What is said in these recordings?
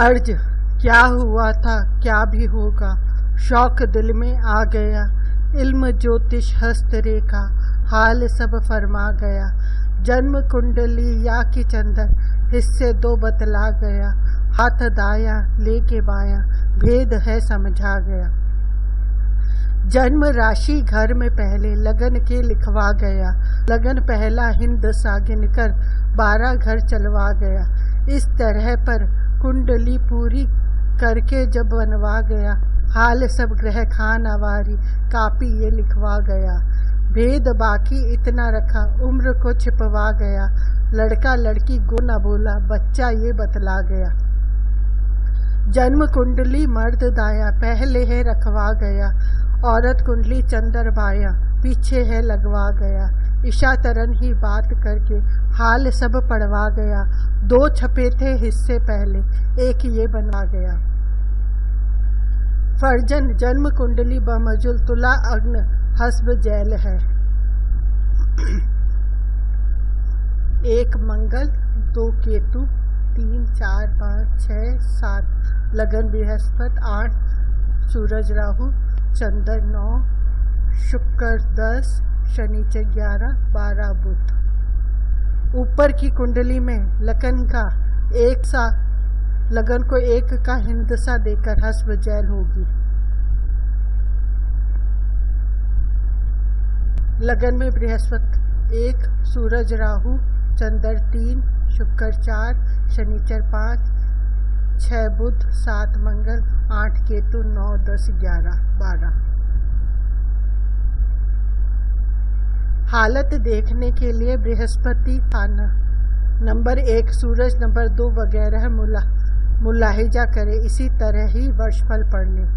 अर्ज क्या हुआ था क्या भी होगा, शौक दिल में आ गया। इल्म ज्योतिष हस्त रेखा हाल सब फरमा गया। जन्म कुंडली या की चंदर हिस्से दो बतला गया। हाथ दाया लेके बाया भेद है समझा गया। जन्म राशि घर में पहले लगन के लिखवा गया। लगन पहला हिंद सागिन कर 12 घर चलवा गया। इस तरह पर कुंडली पूरी करके जब बनवा गया। हाल सब ग्रह खान आवारी कापी ये लिखवा गया। भेद बाकी इतना रखा उम्र को छिपवा गया। लड़का लड़की गो न बोला बच्चा ये बतला गया। जन्म कुंडली मर्द दाया पहले है रखवा गया। औरत कुंडली चंदर बाया पीछे है लगवा गया। ईशा तरन ही बात करके हाल सब पढ़वा गया। 2 छपे थे हिस्से पहले एक ये बनवा गया। फर्जन जन्म कुंडली बमजुल तुला अग्न हस्ब जैल है। 1 मंगल 2 केतु 3 4 5 6 7 लगन बृहस्पति 8 सूरज राहु चंद्र 9 शुक्र 10 शनिचर 11 12 बुध। ऊपर की कुंडली में लगन का एक सा लगन को एक का हिंदसा देकर हस्ब जैल होगी। लगन में बृहस्पति 1 सूरज राहु चंद्र 3 शुक्र 4 शनिचर 5 6 बुध 7 मंगल 8 केतु 9 10 11 12। हालत देखने के लिए बृहस्पति खाना नंबर 1 सूरज नंबर 2 वगैरह मुलाहिजा करे। इसी तरह ही वर्षफल पढ़ लें।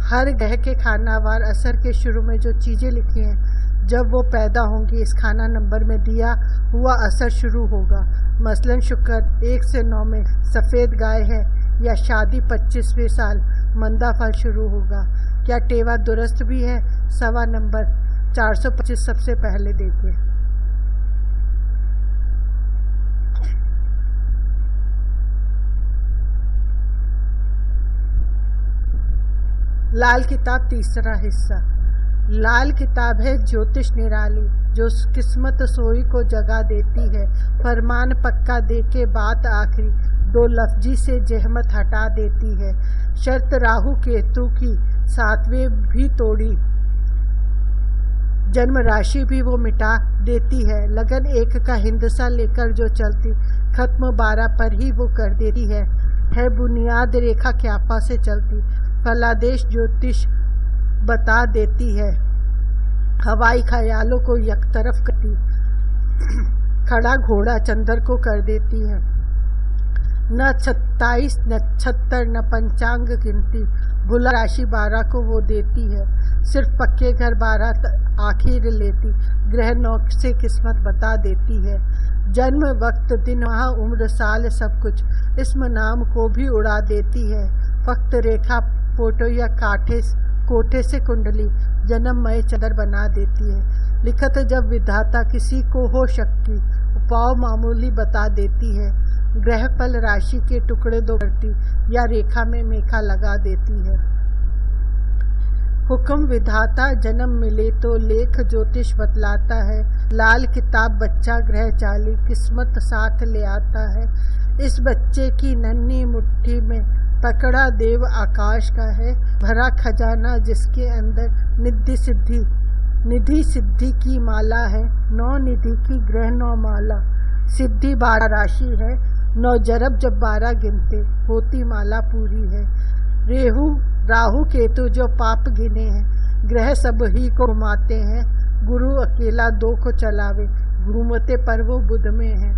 हर ग्रह के खानावार असर के शुरू में जो चीज़ें लिखी हैं जब वो पैदा होंगी इस खाना नंबर में दिया हुआ असर शुरू होगा। मसलन शुक्र 1 से 9 में सफ़ेद गाय है या शादी 25वें साल मंदा फल शुरू होगा। क्या टेवा दुरुस्त भी है? सवा नंबर 425 सबसे पहले देखिए। लाल किताब तीसरा हिस्सा। लाल किताब है ज्योतिष निराली जो किस्मत सोई को जगा देती है। फरमान पक्का देके बात आखिरी 2 लफ्जी से जहमत हटा देती है। शर्त राहु केतु की 7वें भी तोड़ी जन्म राशि भी वो मिटा देती है। लगन 1 का हिंदसा लेकर जो चलती खत्म 12 पर ही वो कर देती है बुनियाद रेखा क्यापा से चलती। फलादेश ज्योतिष बता देती है। हवाई ख्यालों को एक तरफ करती। खड़ा घोड़ा चंद्र को कर देती है। न 27 न 76 न पंचांग गिनती भुला राशि 12 को वो देती है। सिर्फ पक्के घर 12 आखिर लेती। ग्रह 9 से किस्मत बता देती है। जन्म वक्त दिन माह उम्र साल सब कुछ इसम नाम को भी उड़ा देती है। फक्त रेखा फोटो या कोठे से कुंडली जन्ममय चंद्र बना देती है। लिखत जब विधाता किसी को हो शक्ति उपाय मामूली बता देती है। ग्रह फल राशि के टुकड़े 2 करती या रेखा में मेखा लगा देती है। हुक्म विधाता जन्म मिले तो लेख ज्योतिष बतलाता है। लाल किताब बच्चा ग्रह चाली किस्मत साथ ले आता है। इस बच्चे की नन्ही मुट्ठी में पकड़ा देव आकाश का है। भरा खजाना जिसके अंदर निधि सिद्धि की माला है। 9 निधि की ग्रह 9 माला सिद्धि 12 राशि है। 9 जरब जब 12 गिनते होती माला पूरी है। राहु केतु जो पाप गिने हैं ग्रह सब ही को घुमाते हैं। गुरु अकेला 2 को चलावे घूमते पर वो बुध में है।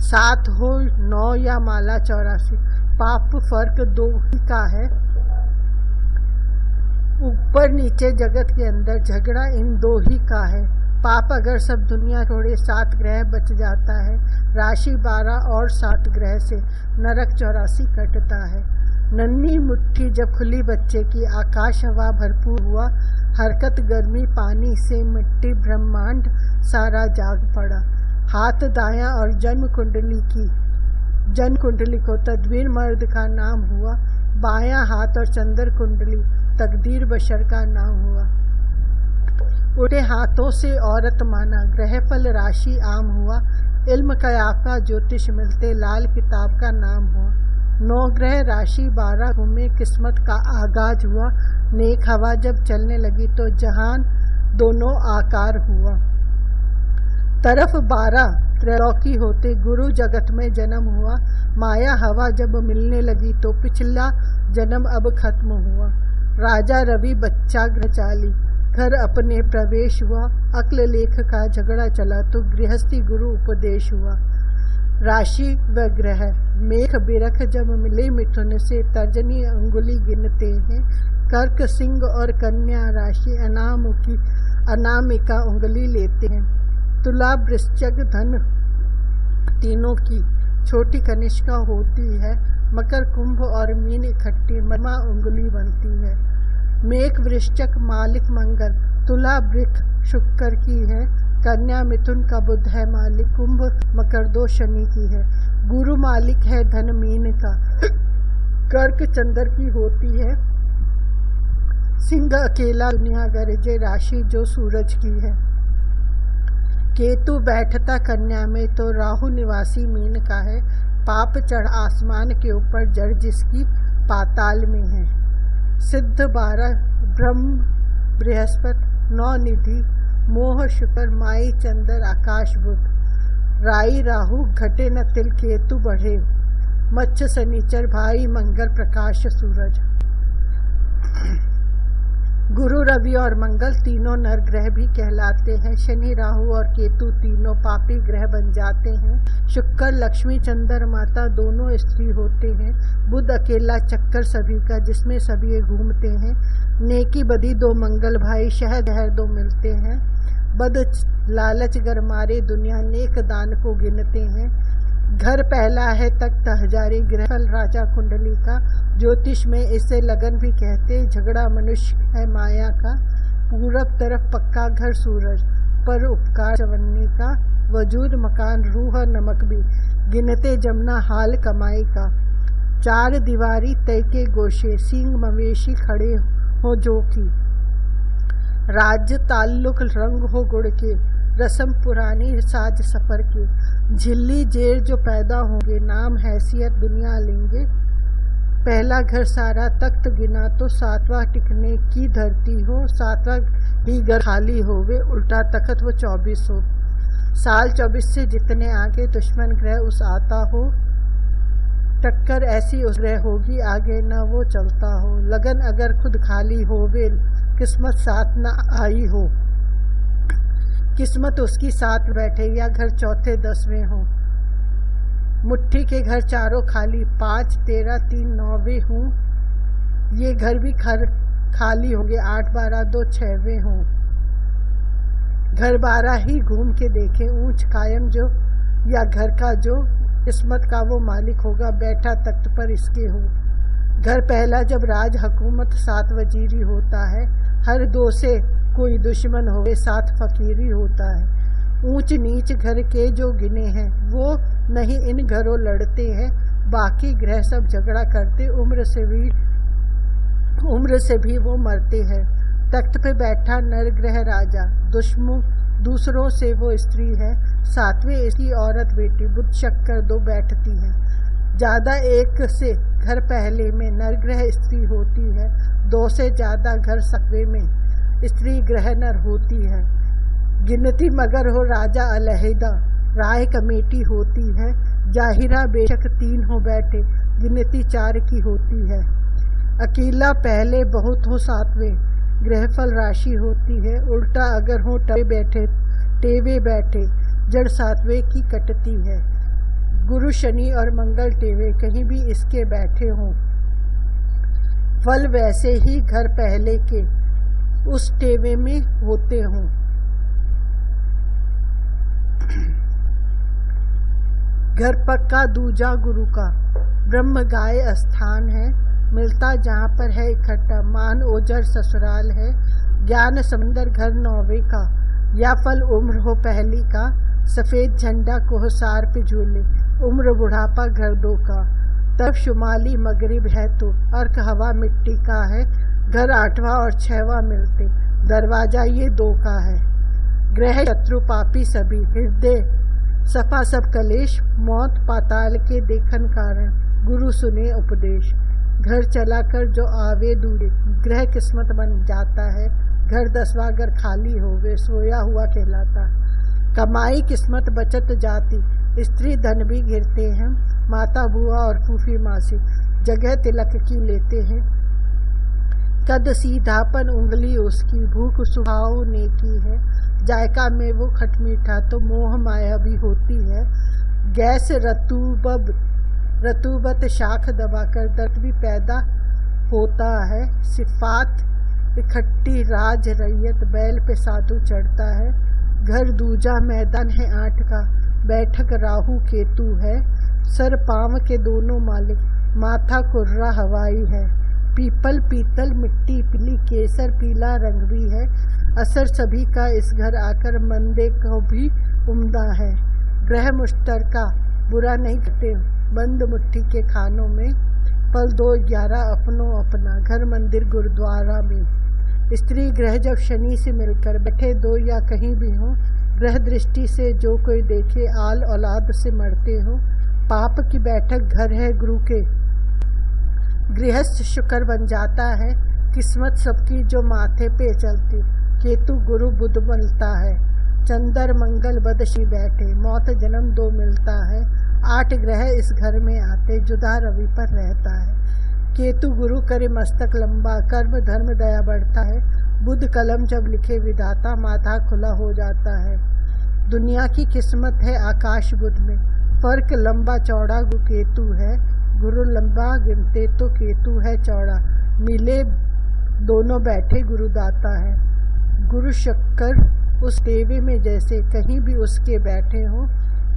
7 हो 9 या माला 84 पाप फर्क 2 ही का है। ऊपर नीचे जगत के अंदर झगड़ा इन 2 ही का है। पाप अगर सब दुनिया छोड़े 7 ग्रह बच जाता है। राशि 12 और 7 ग्रह से नरक 84 कटता है। नन्ही मुट्ठी जब खुली बच्चे की आकाश हवा भरपूर हुआ। हरकत गर्मी पानी से मिट्टी ब्रह्मांड सारा जाग पड़ा। हाथ दाया और जन्म कुंडली की जन कुंडली को तदबीर मर्द का नाम हुआ। बायां हाथ और चंद्र कुंडली तकदीर बशर का नाम हुआ। उल्टे हाथों से औरत माना, ग्रह फल राशि आम हुआ। इल्म कयाफा ज्योतिष मिलते, लाल किताब का नाम हुआ। 9 ग्रह राशि 12 घूमे, किस्मत का आगाज हुआ। नेक हवा जब चलने लगी तो जहान दोनों आकार हुआ। तरफ 12 त्रैलोकी होते, गुरु जगत में जन्म हुआ। माया हवा जब मिलने लगी तो पिछला जन्म अब खत्म हुआ। राजा रवि बच्चा ग्रह चाली, घर अपने प्रवेश हुआ। अक्ल लेख का झगड़ा चला तो गृहस्थी गुरु उपदेश हुआ। राशि व ग्रह मेघ बिरख जब मिले मिथुन से, तर्जनी अंगुली गिनते हैं। कर्क सिंह और कन्या राशि अनामिका उंगली लेते हैं। तुला वृश्चिक धन तीनों की छोटी कनिष्का होती है। मकर कुंभ और मीन इकट्ठी मरमा उंगली बनती है। मेघ वृश्चिक मालिक मंगल, तुला वृक शुक्र की है। कन्या मिथुन का बुध है मालिक, कुंभ मकर 2 शनि की है। गुरु मालिक है धन मीन का, कर्क चंद्र की होती है। सिंह अकेला दुनिया गरजे, राशि जो सूरज की है। केतु बैठता कन्या में तो राहु निवासी मीन का है। पाप चढ़ आसमान के ऊपर, जड़ जिसकी पाताल में है। सिद्ध 12 ब्रह्म बृहस्पति, 9 निधि मोह शुक्र, माई चंद्र आकाश बुध। राई राहु घटे न तिल, केतु बढ़े मच्छ शनिचर, भाई मंगल प्रकाश सूरज। गुरु रवि और मंगल तीनों नर ग्रह भी कहलाते हैं। शनि राहु और केतु तीनों पापी ग्रह बन जाते हैं। शुक्र लक्ष्मी चंद्र माता दोनों स्त्री होते हैं। बुध अकेला चक्कर सभी का, जिसमें सभी घूमते हैं। नेकी बदी 2 मंगल भाई, शहद है 2 मिलते हैं। बद लालच गर मारे दुनिया, नेक दान को गिनते हैं। घर पहला है तख्त हजारी, ग्रह फल राजा कुंडली का। ज्योतिष में इसे लगन भी कहते, झगड़ा मनुष्य है माया का। पूरब तरफ पक्का घर सूरज, पर उपकार चवन्नी का। वजूद मकान रूह नमक भी, गिनते जमना हाल कमाई का। 4 दीवारी तय के गोशे, सींग मवेशी खड़े हो जो की। राज्य ताल्लुक रंग हो गुड़ के, रस्म पुरानी साज सफर के। झिल्ली जेर जो पैदा होंगे, नाम हैसियत दुनिया लेंगे। पहला घर सारा तख्त गिना तो 7वां टिकने की धरती हो। 7वां ही घर खाली होवे, उल्टा तख्त वो 24 हो। साल 24 से जितने आगे दुश्मन ग्रह उस आता हो। टक्कर ऐसी उस ग्रह होगी आगे न वो चलता हो। लगन अगर खुद खाली होवे, किस्मत साथ न आई हो। किस्मत उसकी साथ बैठे या घर चौथे 10वें हो। मुट्ठी के घर चारों खाली, 5 13 3 9वें हों। ये घर भी खाली होंगे, 8 12 2 6वें हों। घर 12 ही घूम के देखे, ऊंच कायम जो या घर का जो किस्मत का वो मालिक होगा, बैठा तख्त पर इसके हो। घर पहला जब राज हुकूमत 7 वजीरी होता है। हर 2 से कोई दुश्मन होवे, 7 फकीरी होता है। ऊंच नीच घर के जो गिने हैं, वो नहीं इन घरों लड़ते हैं। बाकी ग्रह सब झगड़ा करते, उम्र से भी वो मरते हैं। तख्त पे बैठा नर ग्रह राजा, दूसरों से वो स्त्री है। 7वें इसकी औरत बेटी, बुध शक्कर 2 बैठती है। ज्यादा एक से घर पहले में नर ग्रह स्त्री होती है। 2 से ज्यादा घर 7वें में स्त्री ग्रह नर होती है। गिनती मगर हो राजा अलहदा, राय कमेटी होती है। जाहिरा बेशक 3 हो बैठे, गिनती 4 की होती है। अकेला पहले बहुत हो 7वें, ग्रह फल राशि होती है। उल्टा अगर हो टेवे बैठे, जड़ 7वें की कटती है। गुरु शनि और मंगल टेवे कहीं भी इसके बैठे हों, फल वैसे ही घर पहले के उस टेवे में होते हों। घर पक्का दूजा गुरु का, ब्रह्म गाय स्थान है। मिलता जहाँ पर है इकट्ठा, मान ओजर ससुराल है। ज्ञान समंदर घर 9वें का, या फल उम्र हो पहली का। सफ़ेद झंडा कोहसार पे झूले, उम्र बुढ़ापा घर दो का। तब शुमाली मगरिब है तो अर्क हवा मिट्टी का है। घर 8वां और 6वां मिलते, दरवाजा ये 2 का है। ग्रह शत्रु पापी सभी, हृदय सफा सब कलेश। मौत पाताल के देखन कारण, गुरु सुने उपदेश। घर चला कर जो आवे दूरे, ग्रह किस्मत बन जाता है। घर 10वां अगर खाली होवे, सोया हुआ कहलाता। कमाई किस्मत बचत जाती, स्त्री धन भी गिरते हैं। माता बुआ और फूफी मासी जगह तिलक की लेते हैं। कद सीधापन उंगली उसकी, भूख सुहाव नेकी है। जायका में वो खट मीठा तो मोह माया भी होती है। गैस रतूबत शाख दबाकर दर्द भी पैदा होता है। सिफात इकट्ठी राज रैयत, बैल पे साधु चढ़ता है। घर दूजा मैदान है 8 का, बैठक राहु केतु है। सर पांव के दोनों मालिक, माथा कुर्रा हवाई है। पीपल पीतल मिट्टी पीली, केसर पीला रंग भी है। असर सभी का इस घर आकर, मंदे को भी उम्दा है। ग्रह मुश्तरका बुरा नहीं करते, बंद मुट्ठी के खानों में। पल 2-11 अपनों अपना, घर मंदिर गुरुद्वारा में। स्त्री ग्रह जब शनि से मिलकर बैठे 2 या कहीं भी हो, ग्रह दृष्टि से जो कोई देखे, आल औलाद से मरते हो। पाप की बैठक घर है गुरु के, गृहस्थ शुक्र बन जाता है। किस्मत सबकी जो माथे पे चलती, केतु गुरु बुध बनता है। चंद्र मंगल बदशी बैठे, मौत जन्म 2 मिलता है। 8 ग्रह इस घर में आते, जुदा रवि पर रहता है। केतु गुरु करे मस्तक लंबा, कर्म धर्म दया बढ़ता है। बुध कलम जब लिखे विधाता, माथा खुला हो जाता है। दुनिया की किस्मत है आकाश बुध में, फर्क लंबा चौड़ा गुरु केतु है। गुरु लंबा गिनते तो केतु है चौड़ा, मिले दोनों बैठे गुरुदाता है। गुरु शक्कर उस टेवे में जैसे, कहीं भी उसके बैठे हो,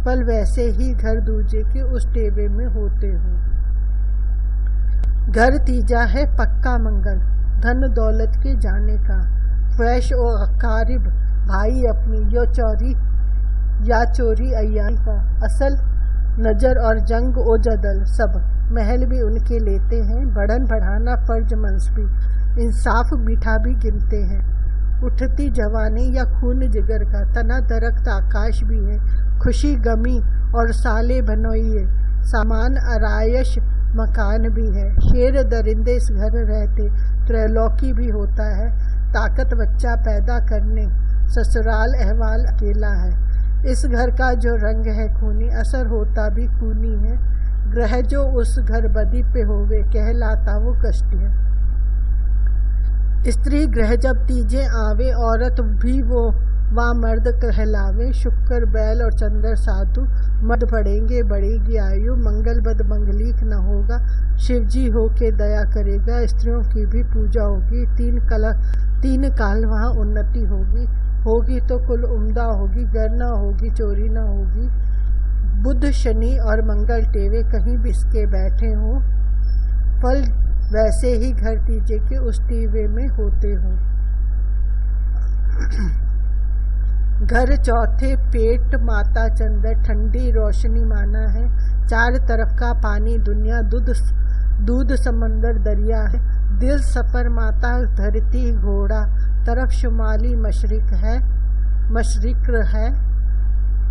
पल वैसे ही घर दूजे के उस टेवे में होते हो। घर तीजा है पक्का मंगल, धन दौलत के जाने का। फैश ओ अकारिब भाई अपनी, यो चोरी या चोरी अय्यारी का। असल नजर और जंग ओ जदल, सब महल भी उनके लेते हैं। बढ़न बढ़ाना फर्ज मंसबी, इंसाफ मीठा भी गिनते हैं। उठती जवानी या खून जिगर का, तना दरख्त आकाश भी है। खुशी गमी और साले भनोइए, सामान आरायश मकान भी है। शेर दरिंदे इस घर रहते, त्रैलोकी भी होता है। ताकत बच्चा पैदा करने, ससुराल अहवाल अकेला है। इस घर का जो रंग है खूनी, असर होता भी खूनी है। ग्रह जो उस घर बदी पे होवे, कहलाता वो कष्ट है। स्त्री ग्रह जब तीजे आवे, औरत भी वो वहाँ मर्द कहलावे। शुक्र बैल और चंद्र साधु, मर्द पड़ेंगे बढ़ेगी आयु। मंगल बद मंगलीक न होगा, शिवजी होके दया करेगा। स्त्रियों की भी पूजा होगी, 3 काल वहाँ उन्नति होगी। होगी तो कुल उम्दा होगी, गर न होगी चोरी न होगी। बुध शनि और मंगल टेवे कहीं भी इसके बैठे हों, फल वैसे ही घर तीजे के उस टीवे में होते हों। घर चौथे पेट माता चंद्र, ठंडी रोशनी माना है। 4 तरफ का पानी दुनिया, दूध समंदर दरिया है। दिल सफर माता धरती घोड़ा, तरफ शुमाली मशरिक है।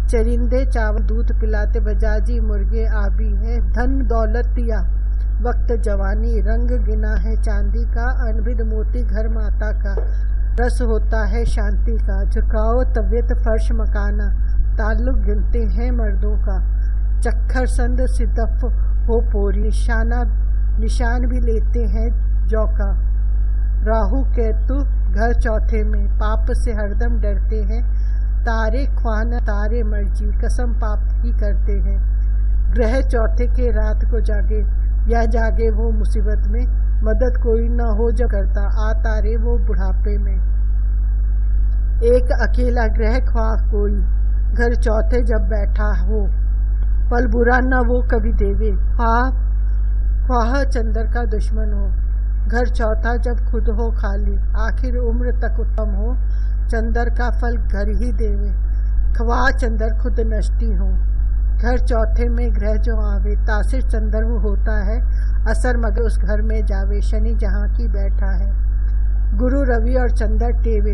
चरिंदे चावल दूध पिलाते, बजाजी मुर्गे आबी है। धन दौलत या वक्त जवानी, रंग गिना है चांदी का। अनभिद मोती घर माता का, रस होता है शांति का। झुकाओ तबियत फर्श मकाना, ताल्लुक गिनते हैं मर्दों का। चक्कर संद सिदफ हो पोरी, निशान भी लेते हैं जौ का। राहु केतु घर चौथे में, पाप से हरदम डरते हैं। तारे ख्वाना तारे मर्जी, कसम पाप की करते हैं। ग्रह चौथे के रात को जागे, या जागे वो मुसीबत में। मदद कोई न हो जब करता, आ तारे वो बुढ़ापे में। एक अकेला ग्रह ख्वाह कोई, घर चौथे जब बैठा हो। पल बुरा न वो कभी देवे, ख्वाह चंद्र का दुश्मन हो। घर चौथा जब खुद हो खाली, आखिर उम्र तक उत्तम हो। चंद्र का फल घर ही देवे, ख्वाह चंद्र खुद नष्टी हो। घर चौथे में ग्रह जो आवे, तासिर संदर्भ होता है, असर मगर उस घर में जावे, शनि जहाँ की बैठा है। गुरु रवि और चंद्र टेवे,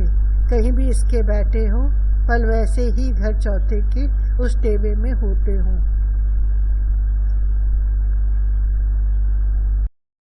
कहीं भी इसके बैठे हों, पल वैसे ही घर चौथे के उस टेवे में होते हों।